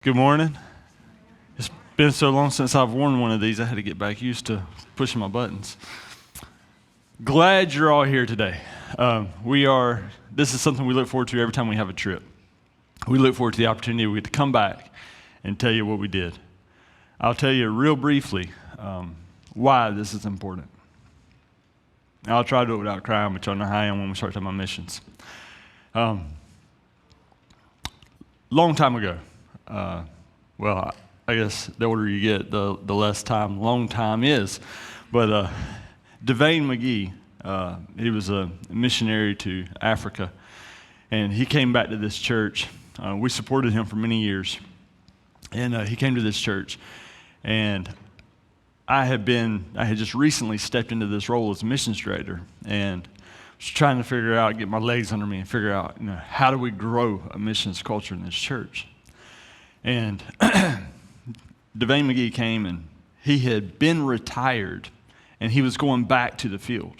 Good morning. It's been so long since I've worn one of these, I had to get back used to pushing my buttons. Glad you're all here today. This is something we look forward to every time we have a trip. We look forward to the opportunity we get to come back and tell you what we did. I'll tell you real briefly why this is important. I'll try to do it without crying, but y'all know how I am when we start talking about missions. Long time ago, I guess the older you get, the less time long time is. But Devane McGee, he was a missionary to Africa, and he came back to this church. We supported him for many years, and he came to this church, and I had just recently stepped into this role as missions director, and was trying to figure out, get my legs under me and figure out, how do we grow a missions culture in this church? And Devane McGee came, and he had been retired, and he was going back to the field.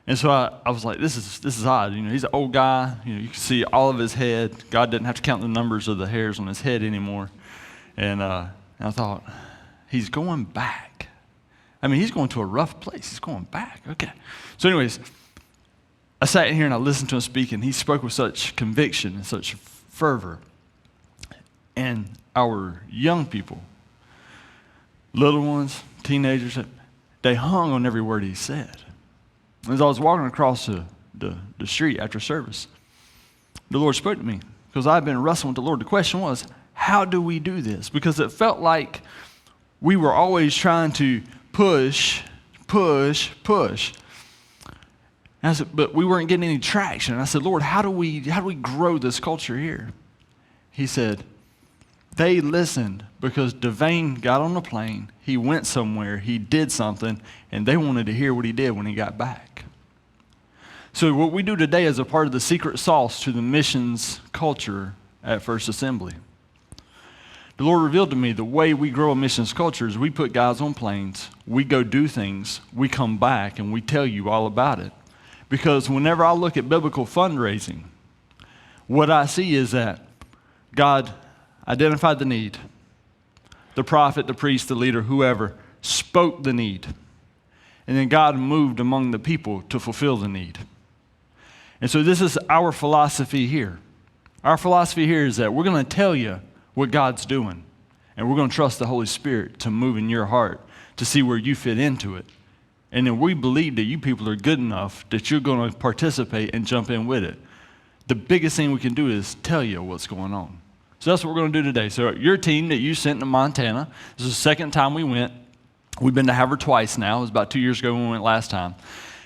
And so I was like, this is odd. He's an old guy. You can see all of his head. God didn't have to count the numbers of the hairs on his head anymore. And I thought, he's going back. He's going to a rough place. He's going back. Okay. So anyways, I sat in here and I listened to him speak, and he spoke with such conviction and such fervor. And our young people, little ones, teenagers, they hung on every word he said. As I was walking across the street after service, the Lord spoke to me because I've been wrestling with the Lord. The question was, how do we do this? Because it felt like we were always trying to push. And I said, but we weren't getting any traction. And I said, Lord, how do we grow this culture here? He said, they listened because Devane got on a plane, he went somewhere, he did something, and they wanted to hear what he did when he got back. So what we do today is a part of the secret sauce to the missions culture at First Assembly. The Lord revealed to me the way we grow a missions culture is we put guys on planes, we go do things, we come back, and we tell you all about it. Because whenever I look at biblical fundraising, what I see is that God identified the need. The prophet, the priest, the leader, whoever, spoke the need. And then God moved among the people to fulfill the need. And so this is our philosophy here. Our philosophy here is that we're going to tell you what God's doing. And we're going to trust the Holy Spirit to move in your heart to see where you fit into it. And then we believe that you people are good enough that you're going to participate and jump in with it. The biggest thing we can do is tell you what's going on. So that's what we're going to do today. So your team that you sent to Montana, this is the second time we went. We've been to Havre twice now. It was about 2 years ago when we went last time.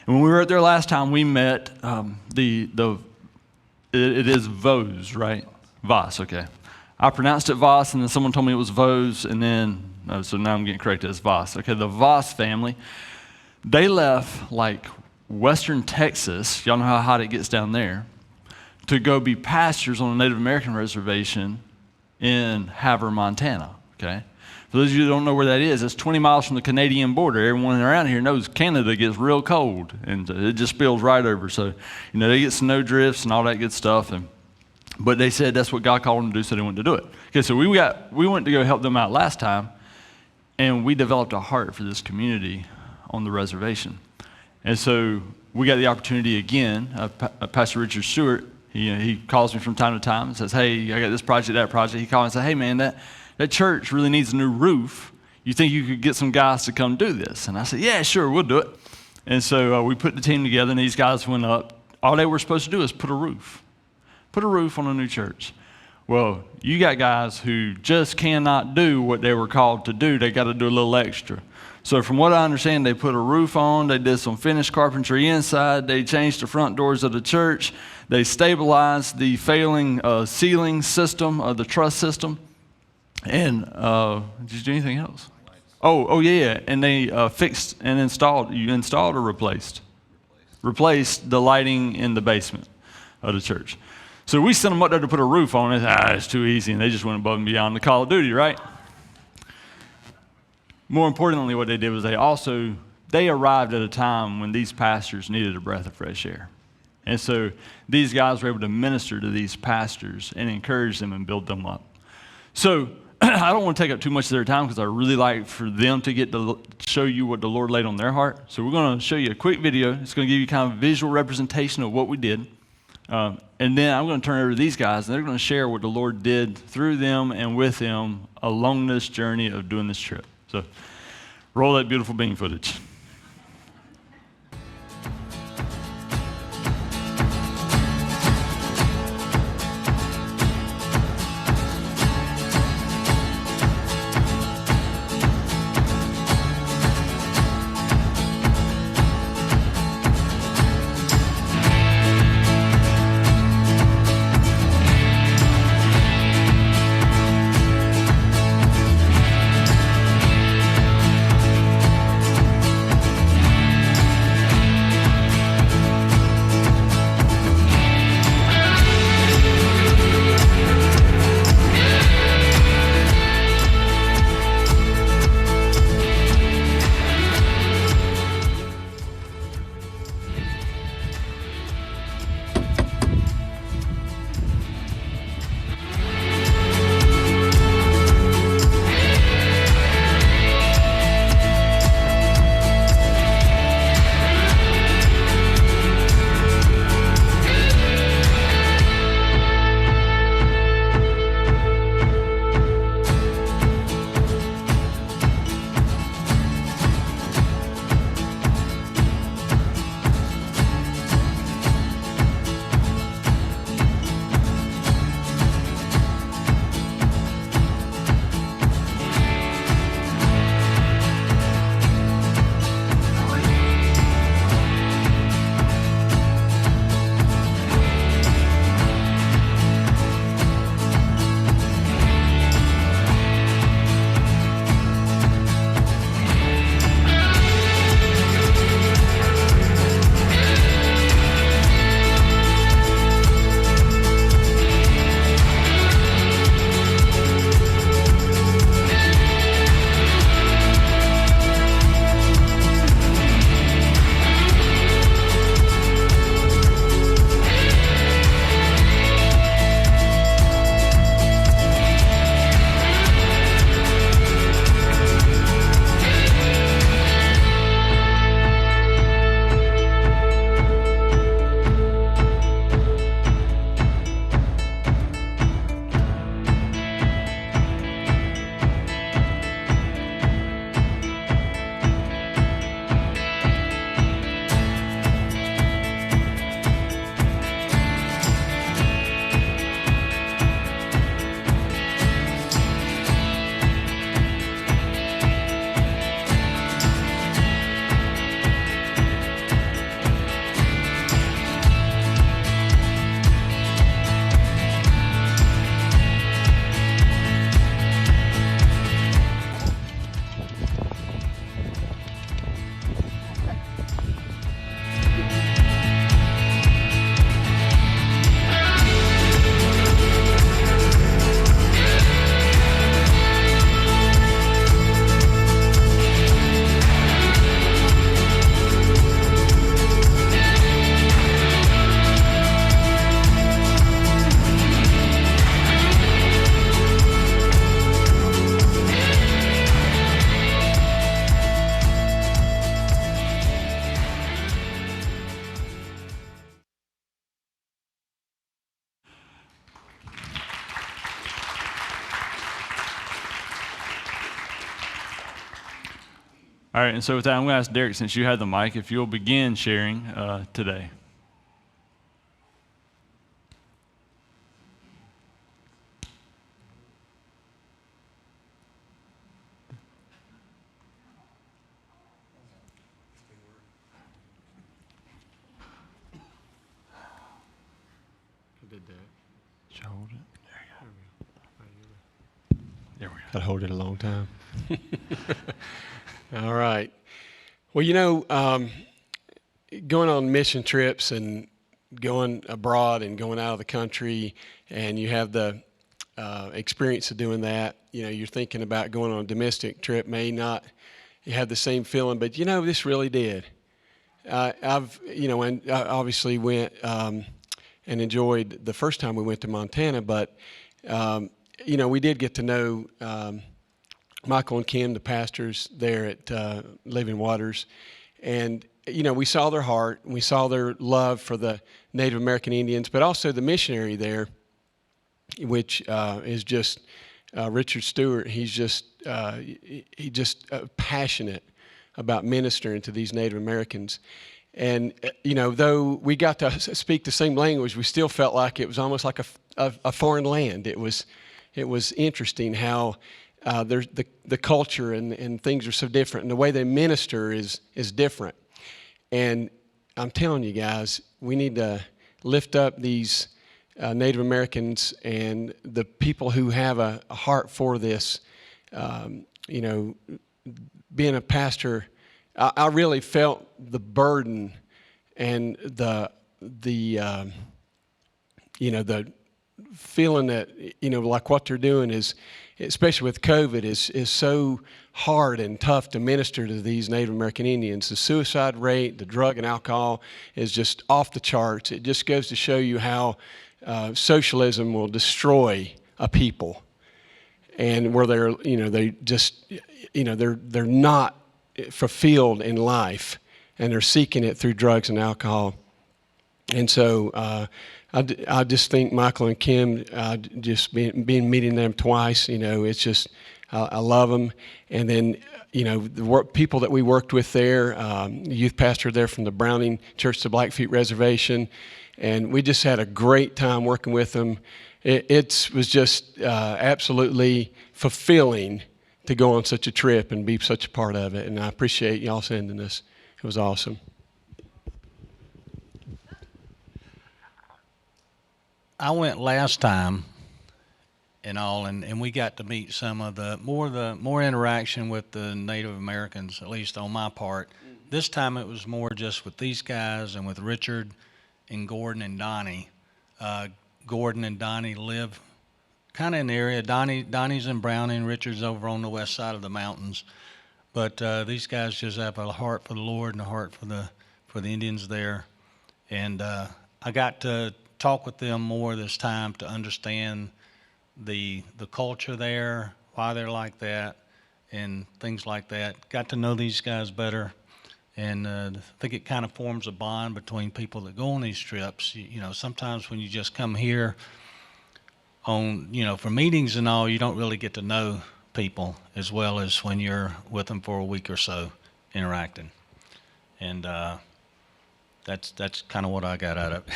And when we were there last time, we met it is Vos, right? Vos, okay. I pronounced it Vos, and then someone told me it was Vos, and then, so now I'm getting corrected as Vos. Okay, the Vos family. They left like western Texas, y'all know how hot it gets down there, to go be pastors on a Native American reservation in Havre, Montana, okay? For those of you who don't know where that is, it's 20 miles from the Canadian border. Everyone around here knows Canada gets real cold, and it just spills right over. So, they get snow drifts and all that good stuff, but they said that's what God called them to do, so they went to do it. Okay, so we went to go help them out last time, and we developed a heart for this community on the reservation. And so we got the opportunity again. Pastor Richard Stewart, he calls me from time to time and says, hey, I got this project, that project. He called me and said, hey man, that church really needs a new roof. You think you could get some guys to come do this? And I said, yeah, sure, we'll do it. And so we put the team together, and these guys went up. All they were supposed to do is put a roof on a new church. Well, you got guys who just cannot do what they were called to do. They got to do a little extra. So from what I understand, they put a roof on, they did some finished carpentry inside, they changed the front doors of the church, they stabilized the failing ceiling system, the truss system, and did you do anything else? Oh yeah, and they fixed and installed or replaced the lighting in the basement of the church. So we sent them up there to put a roof on it. It's too easy, and they just went above and beyond the call of duty, right? More importantly, what they did was they arrived at a time when these pastors needed a breath of fresh air. And so these guys were able to minister to these pastors and encourage them and build them up. So I don't want to take up too much of their time because I really like for them to get to show you what the Lord laid on their heart. So we're going to show you a quick video. It's going to give you kind of a visual representation of what we did. And then I'm going to turn it over to these guys, and they're going to share what the Lord did through them and with them along this journey of doing this trip. So roll that beautiful bean footage. All right, and so with that, I'm going to ask Derek, since you have the mic, if you'll begin sharing today. Did that. Should I hold it? There we go. I'd hold it a long time. All right. Well, going on mission trips and going abroad and going out of the country, and you have the experience of doing that, you're thinking about going on a domestic trip, may not have the same feeling, but this really did. And I obviously went and enjoyed the first time we went to Montana, but we did get to know Michael and Kim, the pastors there at Living Waters, and we saw their heart, we saw their love for the Native American Indians, but also the missionary there, which is just Richard Stewart. He's just passionate about ministering to these Native Americans. And though we got to speak the same language, we still felt like it was almost like a foreign land. It was interesting how the culture and things are so different, and the way they minister is different. And I'm telling you guys, we need to lift up these Native Americans and the people who have a heart for this. Being a pastor, I really felt the burden and the feeling that like what they're doing is, especially with COVID, is so hard and tough to minister to these Native American Indians. The suicide rate, the drug and alcohol is just off the charts. It just goes to show you how socialism will destroy a people, and where they're they're not fulfilled in life, and they're seeking it through drugs and alcohol. And so I just think Michael and Kim, just being meeting them twice, it's just I love them. And then the people that we worked with there, youth pastor there from the Browning Church to Blackfeet Reservation, and we just had a great time working with them. It was just absolutely fulfilling to go on such a trip and be such a part of it. And I appreciate y'all sending us. It was awesome. I went last time and we got to meet some of the more interaction with the Native Americans, at least on my part. This time it was more just with these guys and with Richard and Gordon and Donnie. Gordon and Donnie live kind of in the area. Donnie's in Browning, Richard's over on the west side of the mountains. But these guys just have a heart for the Lord and a heart for the Indians there. And I got to talk with them more this time to understand the culture there, why they're like that, and things like that. Got to know these guys better, and I think it kind of forms a bond between people that go on these trips. Sometimes when you just come here on, for meetings and all, you don't really get to know people as well as when you're with them for a week or so interacting. And that's kind of what I got out of it.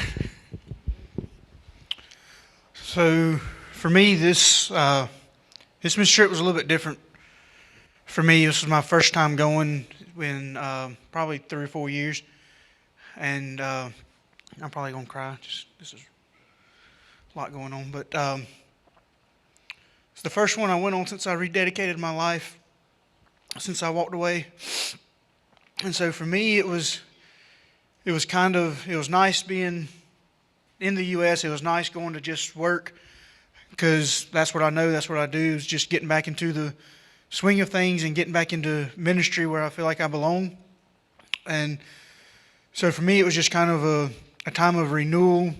So for me, this mission trip was a little bit different. For me, this was my first time going in probably 3 or 4 years, and I'm probably gonna cry. This is a lot going on, but it's the first one I went on since I rededicated my life, since I walked away. And so for me, it was nice being in the U.S. It was nice going to just work, because that's what I know, that's what I do, is just getting back into the swing of things and getting back into ministry where I feel like I belong. And so for me, it was just kind of a time of renewal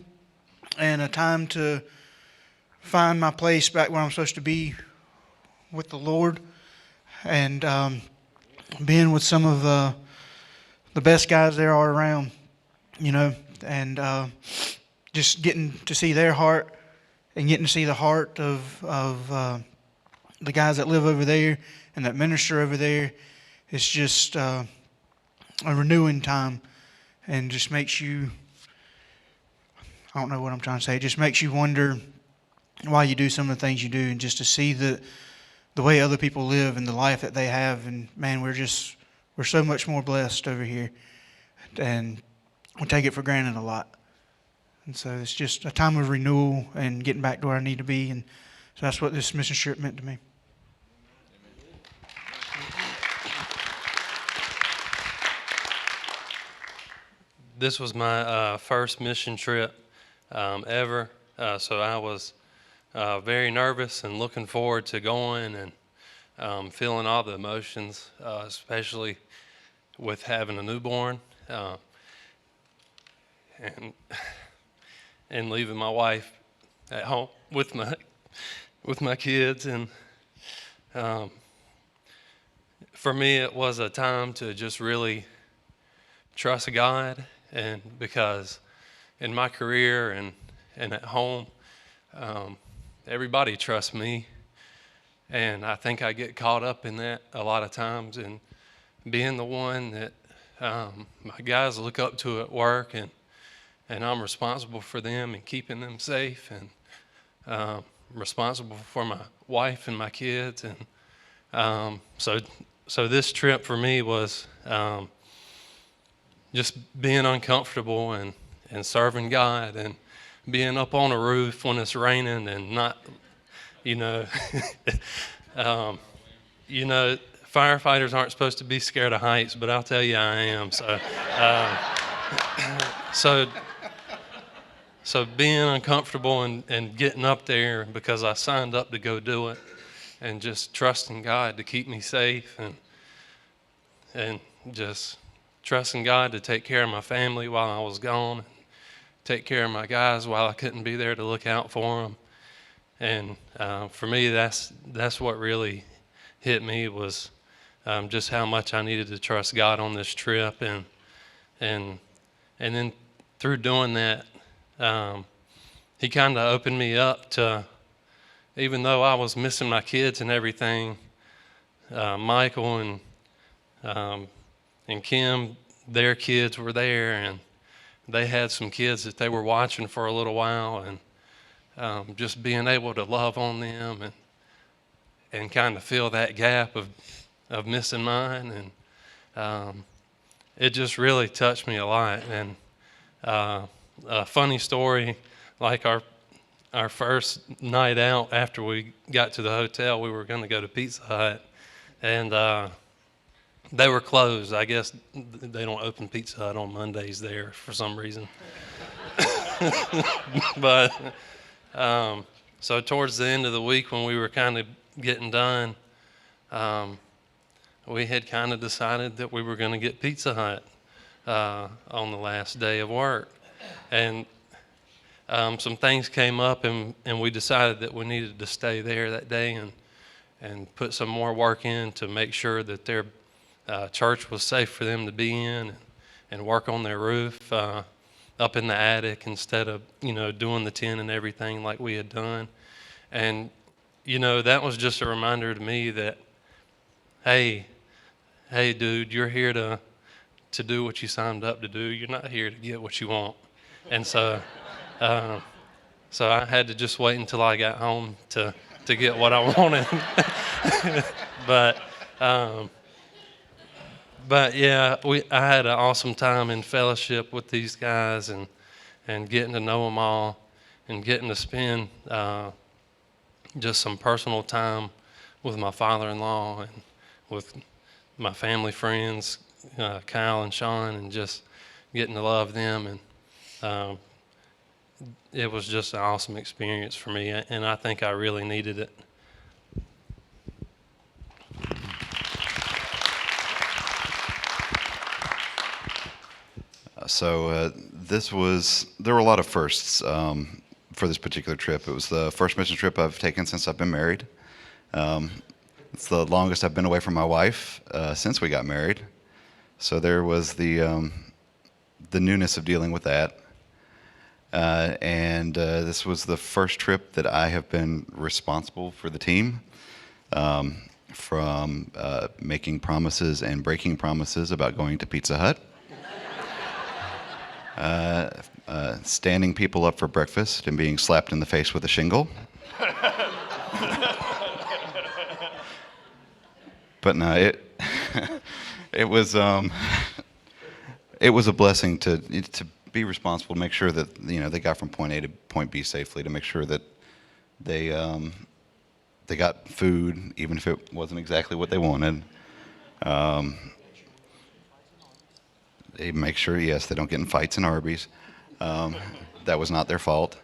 and a time to find my place back where I'm supposed to be with the Lord, and being with some of the best guys there are around, and just getting to see their heart and getting to see the heart of the guys that live over there and that minister over there. It's just a renewing time, and just makes you, I don't know what I'm trying to say, it just makes you wonder why you do some of the things you do, and just to see the way other people live and the life that they have. And man, we're so much more blessed over here, and we take it for granted a lot. And so it's just a time of renewal and getting back to where I need to be. And so that's what this mission trip meant to me. This was my first mission trip ever, so I was very nervous and looking forward to going, and feeling all the emotions, especially with having a newborn, and leaving my wife at home with with my kids, and for me, it was a time to just really trust God, and because in my career and at home, everybody trusts me, and I think I get caught up in that a lot of times, and being the one that my guys look up to at work, and I'm responsible for them and keeping them safe, and responsible for my wife and my kids, and so this trip for me was just being uncomfortable and serving God and being up on a roof when it's raining and not, you know, you know, firefighters aren't supposed to be scared of heights, but I'll tell you I am. So being uncomfortable and getting up there because I signed up to go do it, and just trusting God to keep me safe, and just trusting God to take care of my family while I was gone, and take care of my guys while I couldn't be there to look out for them. And for me, that's what really hit me, was just how much I needed to trust God on this trip, and then through doing that, He kind of opened me up to, even though I was missing my kids and everything, Michael and Kim, their kids were there, and they had some kids that they were watching for a little while, and just being able to love on them and kind of fill that gap of missing mine, and it just really touched me a lot. And a funny story, like our first night out after we got to the hotel, we were going to go to Pizza Hut, and they were closed. I guess they don't open Pizza Hut on Mondays there for some reason. But so towards the end of the week, when we were kind of getting done, we had kind of decided that we were going to get Pizza Hut on the last day of work. And some things came up, and we decided that we needed to stay there that day and put some more work in to make sure that their church was safe for them to be in, and work on their roof up in the attic instead of, doing the tent and everything like we had done. And, that was just a reminder to me that, hey, dude, you're here to do what you signed up to do. You're not here to get what you want. And so I had to just wait until I got home to get what I wanted. But yeah, I had an awesome time in fellowship with these guys, and getting to know them all, and getting to spend just some personal time with my father-in-law and with my family friends, Kyle and Sean, and just getting to love them. And it was just an awesome experience for me, and I think I really needed it. There were a lot of firsts for this particular trip. It was the first mission trip I've taken since I've been married. It's the longest I've been away from my wife since we got married. So there was the newness of dealing with that. And this was the first trip that I have been responsible for the team, from making promises and breaking promises about going to Pizza Hut, standing people up for breakfast and being slapped in the face with a shingle. But no, it was a blessing to be responsible, to make sure that they got from point A to point B safely, to make sure that they got food, even if it wasn't exactly what they wanted. They make sure, yes, they don't get in fights in Arby's. That was not their fault.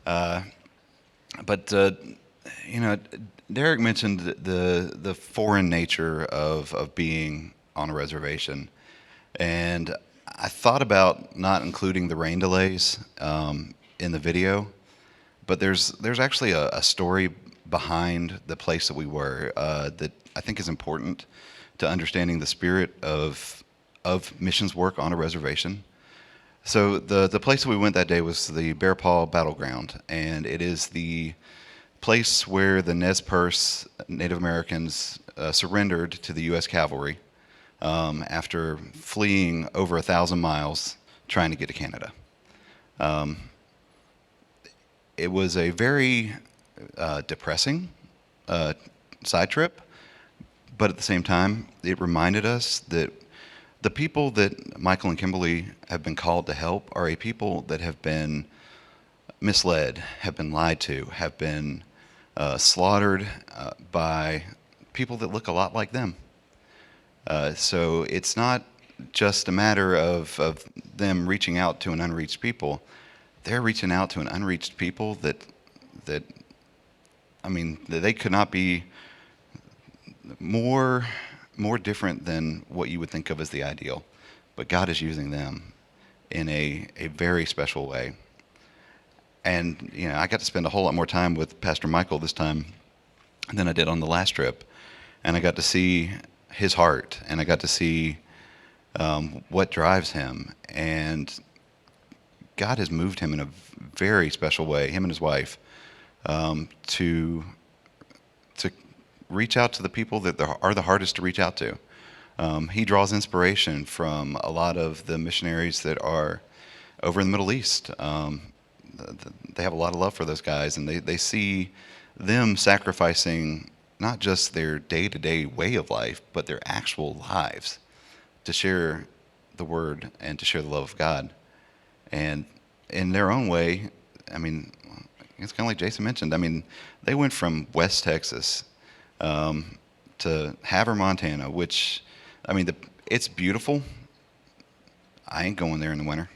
But Derek mentioned the foreign nature of being on a reservation, and I thought about not including the rain delays in the video, but there's actually a story behind the place that we were that I think is important to understanding the spirit of missions work on a reservation. So the place that we went that day was the Bear Paw Battleground, and it is the place where the Nez Perce Native Americans surrendered to the U.S. cavalry after fleeing over 1,000 miles trying to get to Canada. It was a very depressing side trip, but at the same time, it reminded us that the people that Michael and Kimberly have been called to help are a people that have been misled, have been lied to, have been slaughtered by people that look a lot like them. So it's not just a matter of them reaching out to an unreached people. They're reaching out to an unreached people that I mean, they could not be more different than what you would think of as the ideal. But God is using them in a very special way. And, you know, I got to spend a whole lot more time with Pastor Michael this time than I did on the last trip. And I got to see his heart, and I got to see what drives him. And God has moved him in a very special way, him and his wife, to reach out to the people that are the hardest to reach out to. He draws inspiration from a lot of the missionaries that are over in the Middle East. They have a lot of love for those guys, and they see them sacrificing not just their day-to-day way of life, but their actual lives to share the word and to share the love of God. And in their own way, I mean, it's kind of like Jason mentioned. I mean, they went from West Texas to Havre, Montana, which, I mean, it's beautiful. I ain't going there in the winter.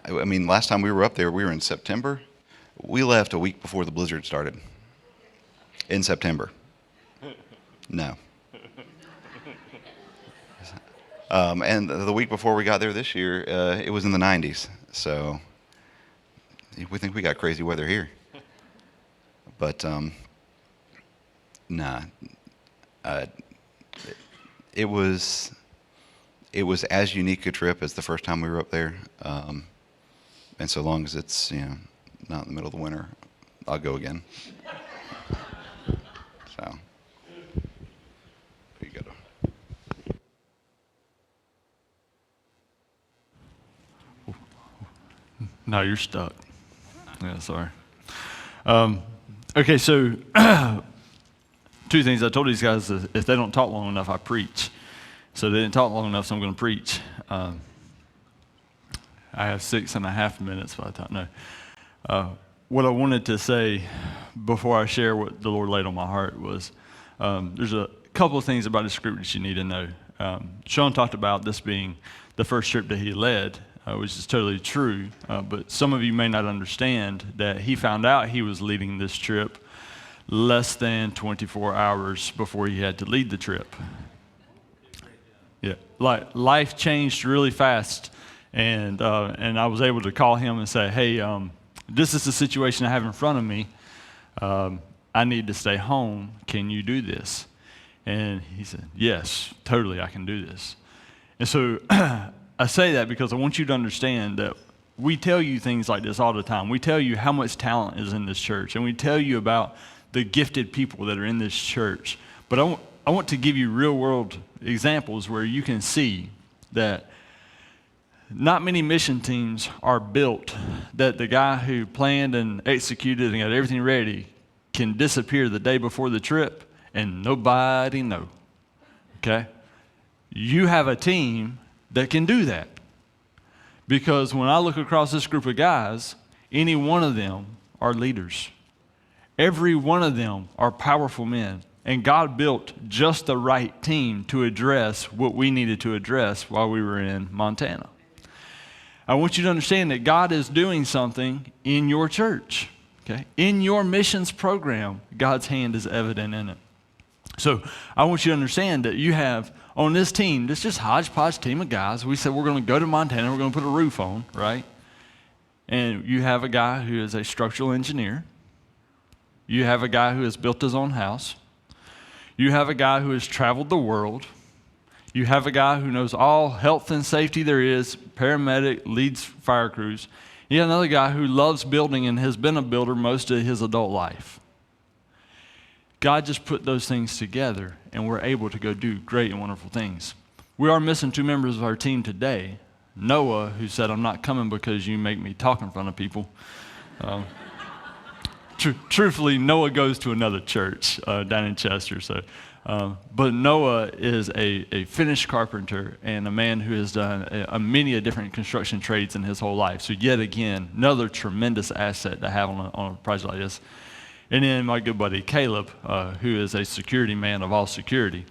I mean, last time we were up there, we were in September. We left a week before the blizzard started. In September. No. And the week before we got there this year, it was in the 90s. So we think we got crazy weather here. But nah. It was as unique a trip as the first time we were up there. And so long as it's, you know, not in the middle of the winter, I'll go again. So, here you go. No, you're stuck. Yeah, sorry. Okay, so two things. I told these guys that if they don't talk long enough, I preach. So they didn't talk long enough, so I'm going to preach. I have 6.5 minutes by the time. No. What I wanted to say before I share what the Lord laid on my heart was there's a couple of things about this group that you need to know. Sean talked about this being the first trip that he led, which is totally true. But some of you may not understand that he found out he was leading this trip less than 24 hours before he had to lead the trip. Yeah, like life changed really fast, and I was able to call him and say, "Hey, this is the situation I have in front of me. I need to stay home. Can you do this?" And he said, "Yes, totally, I can do this." And so I say that because I want you to understand that we tell you things like this all the time. We tell you how much talent is in this church, and we tell you about the gifted people that are in this church. But I want to give you real-world examples where you can see that not many mission teams are built that the guy who planned and executed and got everything ready can disappear the day before the trip and nobody know. Okay? You have a team that can do that. Because when I look across this group of guys, any one of them are leaders. Every one of them are powerful men. And God built just the right team to address what we needed to address while we were in Montana. I want you to understand that God is doing something in your church. Okay? In your missions program, God's hand is evident in it. So I want you to understand that you have on this team, this just hodgepodge team of guys. We said we're going to go to Montana, we're going to put a roof on, right? And you have a guy who is a structural engineer. You have a guy who has built his own house. You have a guy who has traveled the world. You have a guy who knows all health and safety there is, paramedic, leads fire crews. You have another guy who loves building and has been a builder most of his adult life. God just put those things together, and we're able to go do great and wonderful things. We are missing 2 members of our team today. Noah, who said, I'm not coming because you make me talk in front of people. Truthfully, Noah goes to another church down in Chester. But Noah is a finished carpenter and a man who has done many different construction trades in his whole life. So yet again, another tremendous asset to have on a project like this. And then my good buddy Caleb, who is a security man of all security.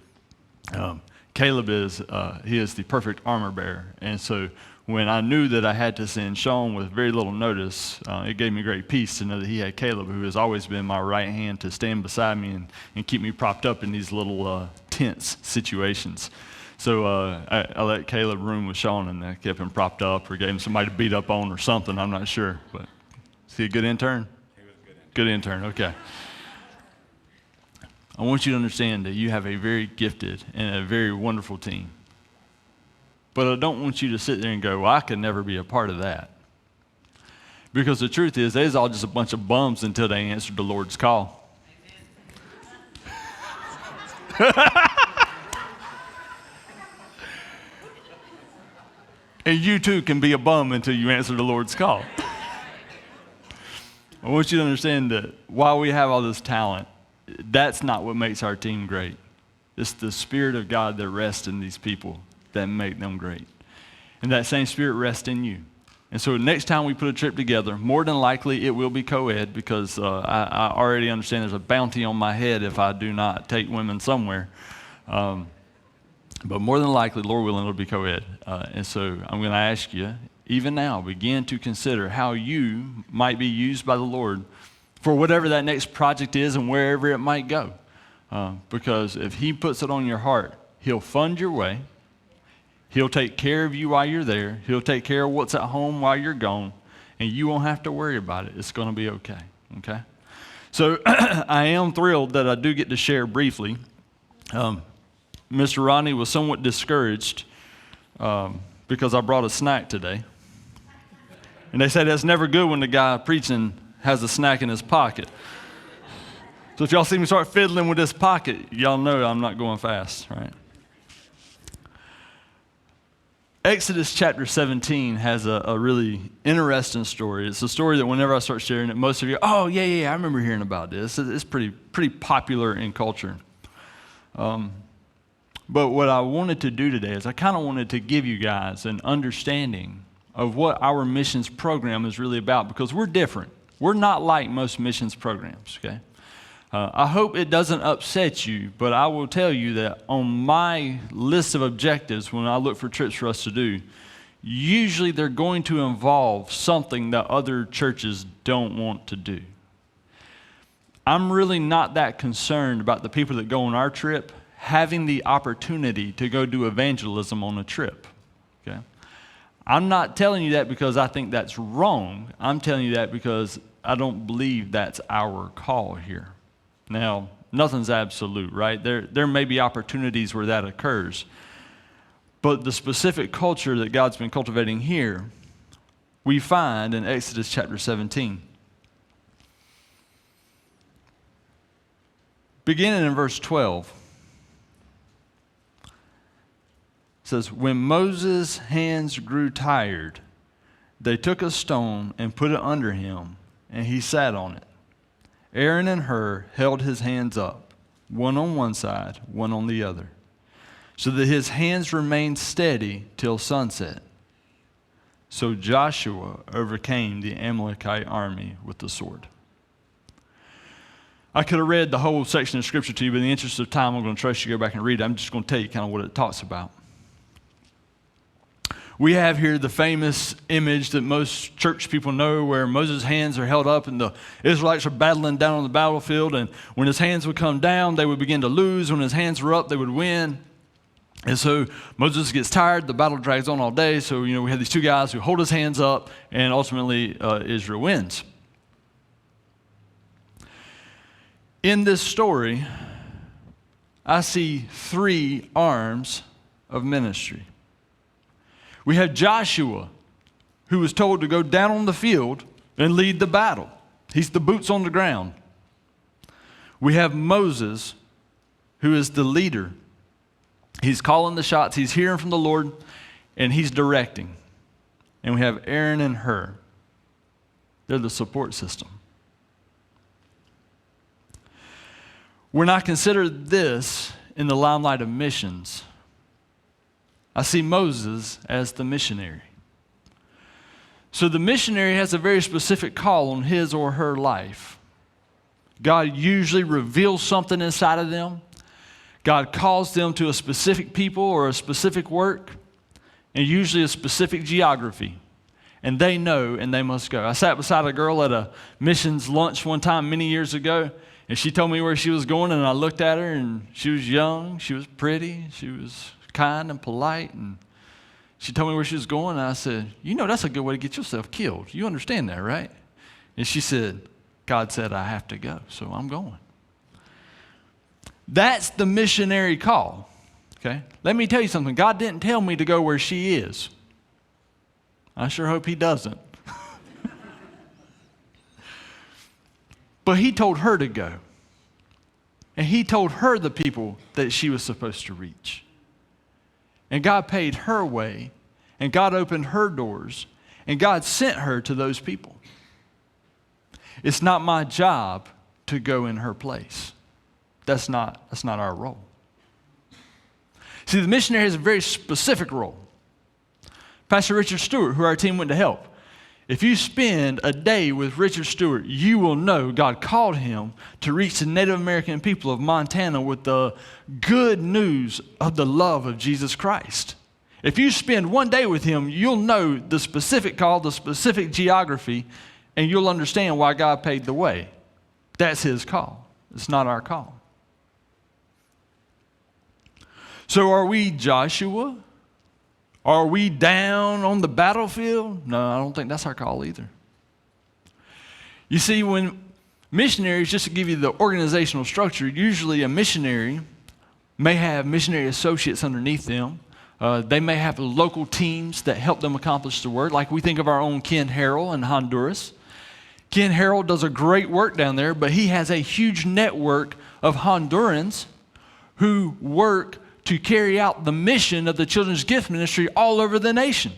Caleb is the perfect armor bearer. And so when I knew that I had to send Sean with very little notice, it gave me great peace to know that he had Caleb, who has always been my right hand, to stand beside me and keep me propped up in these little tense situations. So I let Caleb room with Sean, and I kept him propped up or gave him somebody to beat up on or something. I'm not sure. But is he a good intern? He was a good intern. Good intern, okay. I want you to understand that you have a very gifted and a very wonderful team. But I don't want you to sit there and go, well, I could never be a part of that. Because the truth is, they's all just a bunch of bums until they answered the Lord's call. And you too can be a bum until you answer the Lord's call. I want you to understand that while we have all this talent, that's not what makes our team great. It's the Spirit of God that rests in these people that make them great. And that same Spirit rests in you. And so next time we put a trip together, more than likely it will be co-ed, because I already understand there's a bounty on my head if I do not take women somewhere. But more than likely, Lord willing, it'll be co-ed. And so I'm going to ask you, even now, begin to consider how you might be used by the Lord for whatever that next project is and wherever it might go. Because if He puts it on your heart, He'll fund your way. He'll take care of you while you're there. He'll take care of what's at home while you're gone. And you won't have to worry about it. It's going to be okay. Okay? So I am thrilled that I do get to share briefly. Mr. Rodney was somewhat discouraged because I brought a snack today. And they say that's never good when the guy preaching has a snack in his pocket. So if y'all see me start fiddling with this pocket, y'all know I'm not going fast, right? Exodus chapter 17 has a really interesting story. It's a story that whenever I start sharing it, most of you, oh, yeah, I remember hearing about this. It's pretty popular in culture. But what I wanted to do today is I kind of wanted to give you guys an understanding of what our missions program is really about, because we're different. We're not like most missions programs, okay? I hope it doesn't upset you, but I will tell you that on my list of objectives when I look for trips for us to do, usually they're going to involve something that other churches don't want to do. I'm really not that concerned about the people that go on our trip having the opportunity to go do evangelism on a trip, okay? I'm not telling you that because I think that's wrong. I'm telling you that because I don't believe that's our call here. Now, nothing's absolute, right? There may be opportunities where that occurs. But the specific culture that God's been cultivating here, we find in Exodus chapter 17. Beginning in verse 12. It says, when Moses' hands grew tired, they took a stone and put it under him, and he sat on it. Aaron and Hur held his hands up, one on one side, one on the other, so that his hands remained steady till sunset. So Joshua overcame the Amalekite army with the sword. I could have read the whole section of Scripture to you, but in the interest of time, I'm going to trust you to go back and read it. I'm just going to tell you kind of what it talks about. We have here the famous image that most church people know where Moses' hands are held up and the Israelites are battling down on the battlefield, and when his hands would come down, they would begin to lose. When his hands were up, they would win. And so Moses gets tired, the battle drags on all day, so we have these two guys who hold his hands up, and ultimately Israel wins. In this story, I see 3 arms of ministry. We have Joshua, who was told to go down on the field and lead the battle. He's the boots on the ground. We have Moses, who is the leader. He's calling the shots, he's hearing from the Lord, and he's directing. And we have Aaron and Hur. They're the support system. When I consider this in the limelight of missions, I see Moses as the missionary. So the missionary has a very specific call on his or her life. God usually reveals something inside of them. God calls them to a specific people or a specific work, and usually a specific geography. And they know and they must go. I sat beside a girl at a missions lunch one time many years ago, and she told me where she was going, and I looked at her, and she was young, she was pretty, she was kind and polite, and she told me where she was going, and I said, you know that's a good way to get yourself killed. You understand that, right? And she said, God said I have to go, so I'm going. That's the missionary call, okay? Let me tell you something. God didn't tell me to go where she is. I sure hope he doesn't. But he told her to go. And he told her the people that she was supposed to reach. And God paid her way, and God opened her doors, and God sent her to those people. It's not my job to go in her place. That's not our role. See, the missionary has a very specific role. Pastor Richard Stewart, who our team went to help, if you spend a day with Richard Stewart, you will know God called him to reach the Native American people of Montana with the good news of the love of Jesus Christ. If you spend one day with him, you'll know the specific call, the specific geography, and you'll understand why God paid the way. That's his call. It's not our call. So are we Joshua? Are we down on the battlefield? No, I don't think that's our call either. You see, when missionaries, just to give you the organizational structure, usually a missionary may have missionary associates underneath them. They may have local teams that help them accomplish the work. Like we think of our own Ken Harrell in Honduras. Ken Harrell does a great work down there, but he has a huge network of Hondurans who work to carry out the mission of the Children's Gift Ministry all over the nation.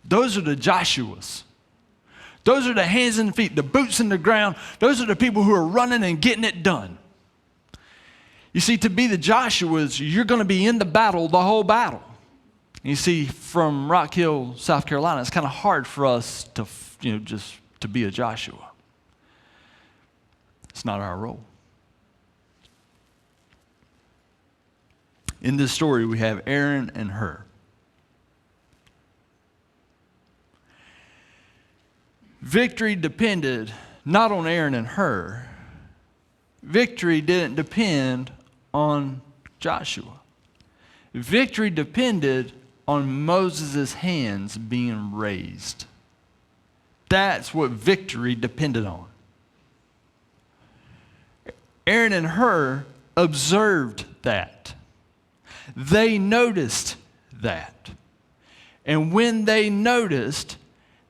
Those are the Joshuas. Those are the hands and feet, the boots in the ground. Those are the people who are running and getting it done. You see, to be the Joshuas, you're going to be in the battle, the whole battle. You see, from Rock Hill, South Carolina, it's kind of hard for us to, just to be a Joshua. It's not our role. In this story, we have Aaron and Hur. Victory depended not on Aaron and Hur. Victory didn't depend on Joshua. Victory depended on Moses' hands being raised. That's what victory depended on. Aaron and Hur observed that. They noticed that. And when they noticed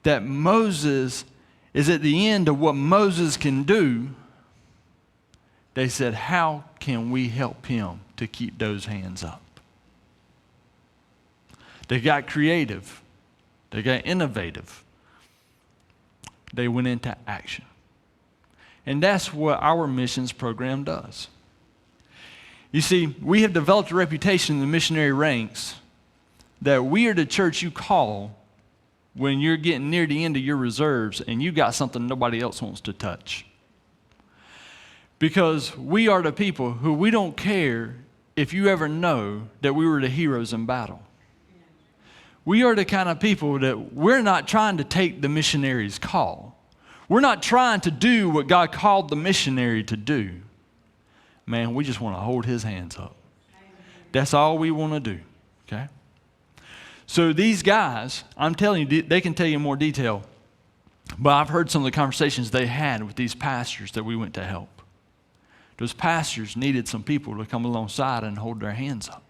that Moses is at the end of what Moses can do, they said, how can we help him to keep those hands up? They got creative. They got innovative. They went into action. And that's what our missions program does. You see, we have developed a reputation in the missionary ranks that we are the church you call when you're getting near the end of your reserves and you got something nobody else wants to touch. Because we are the people who we don't care if you ever know that we were the heroes in battle. We are the kind of people that we're not trying to take the missionary's call. We're not trying to do what God called the missionary to do. Man, we just want to hold his hands up. That's all we want to do, okay? So these guys, I'm telling you, they can tell you more detail, but I've heard some of the conversations they had with these pastors that we went to help. Those pastors needed some people to come alongside and hold their hands up.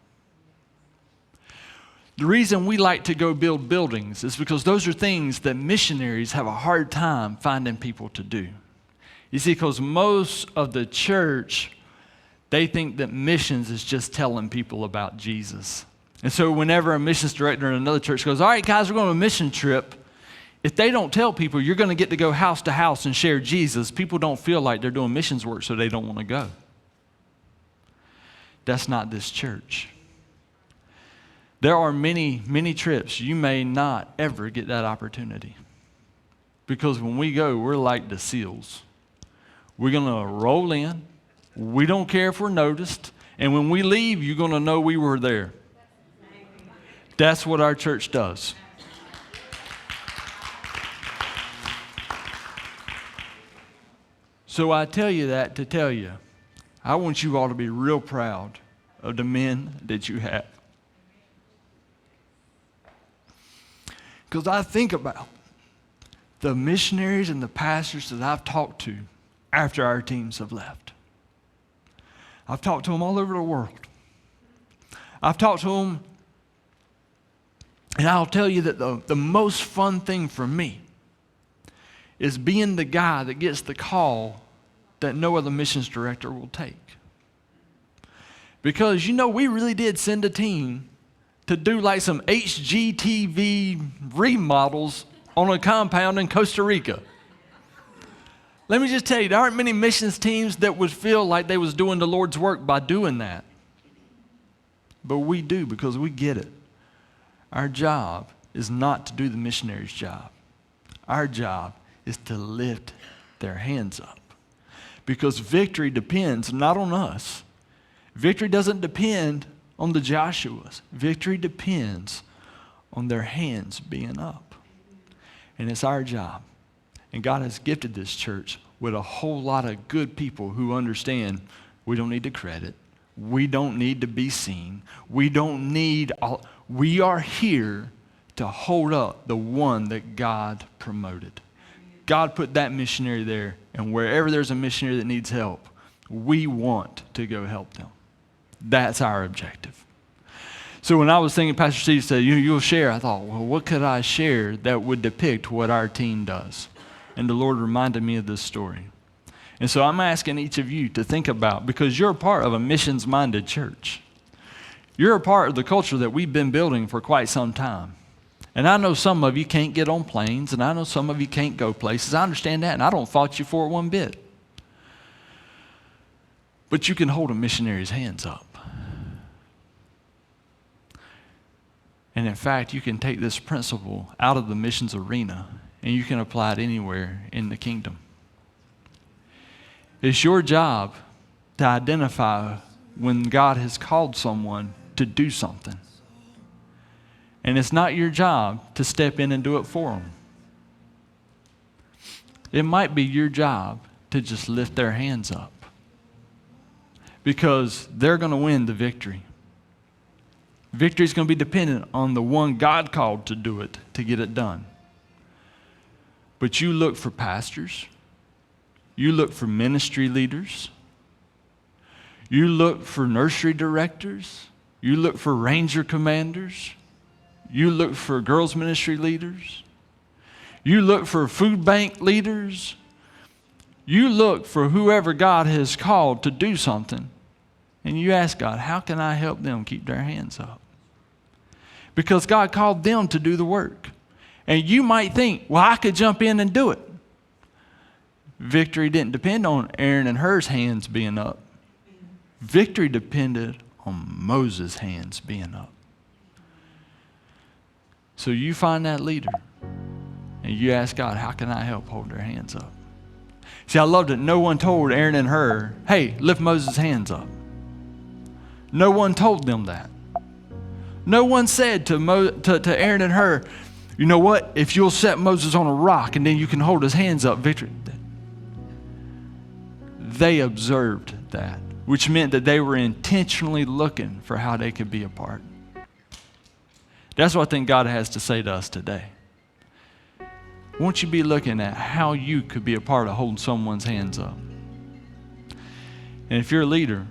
The reason we like to go build buildings is because those are things that missionaries have a hard time finding people to do. You see, because most of the church, they think that missions is just telling people about Jesus. And so whenever a missions director in another church goes, all right, guys, we're going on a mission trip, if they don't tell people you're going to get to go house to house and share Jesus, people don't feel like they're doing missions work, so they don't want to go. That's not this church. There are many, many trips you may not ever get that opportunity. Because when we go, we're like the SEALs. We're going to roll in. We don't care if we're noticed. And when we leave, you're going to know we were there. That's what our church does. So I tell you that to tell you, I want you all to be real proud of the men that you have. Because I think about the missionaries and the pastors that I've talked to after our teams have left. I've talked to them all over the world. I've talked to them, and I'll tell you that the most fun thing for me is being the guy that gets the call that no other missions director will take. Because, we really did send a team to do like some HGTV remodels on a compound in Costa Rica. Let me just tell you, there aren't many missions teams that would feel like they was doing the Lord's work by doing that. But we do, because we get it. Our job is not to do the missionary's job. Our job is to lift their hands up. Because victory depends not on us. Victory doesn't depend on the Joshuas. Victory depends on their hands being up. And it's our job. And God has gifted this church with a whole lot of good people who understand we don't need the credit. We don't need to be seen. We are here to hold up the one that God promoted. God put that missionary there, and wherever there's a missionary that needs help, we want to go help them. That's our objective. So when I was thinking, Pastor Steve said, you'll share, I thought, well, what could I share that would depict what our team does? And the Lord reminded me of this story. And so I'm asking each of you to think about, because you're a part of a missions-minded church. You're a part of the culture that we've been building for quite some time. And I know some of you can't get on planes, and I know some of you can't go places. I understand that, and I don't fault you for it one bit. But you can hold a missionary's hands up. And in fact, you can take this principle out of the missions arena, and you can apply it anywhere in the kingdom. It's your job to identify when God has called someone to do something. And it's not your job to step in and do it for them. It might be your job to just lift their hands up, because they're going to win the victory. Victory is going to be dependent on the one God called to do it, to get it done. But you look for pastors. You look for ministry leaders. You look for nursery directors. You look for ranger commanders. You look for girls ministry leaders. You look for food bank leaders. You look for whoever God has called to do something. And you ask God, how can I help them keep their hands up? Because God called them to do the work. And you might think, well, I could jump in and do it. Victory didn't depend on Aaron and Hur's hands being up. Victory depended on Moses' hands being up. So you find that leader, and you ask God, how can I help hold their hands up? See, I loved it. No one told Aaron and Hur, hey, lift Moses' hands up. No one told them that. No one said to Aaron and Hur, you know what? If you'll set Moses on a rock and then you can hold his hands up, victory. They observed that, which meant that they were intentionally looking for how they could be a part. That's what I think God has to say to us today. Won't you be looking at how you could be a part of holding someone's hands up? And if you're a leader,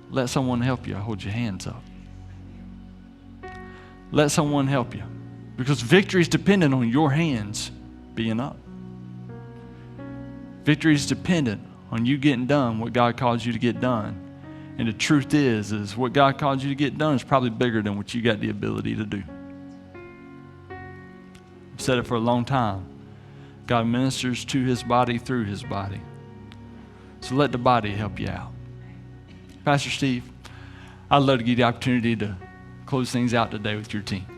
let someone help you. Hold your hands up. Let someone help you. Because victory is dependent on your hands being up. Victory is dependent on you getting done what God calls you to get done. And the truth is what God calls you to get done is probably bigger than what you got the ability to do. I've said it for a long time. God ministers to his body through his body. So let the body help you out. Pastor Steve, I'd love to give you the opportunity to close things out today with your team.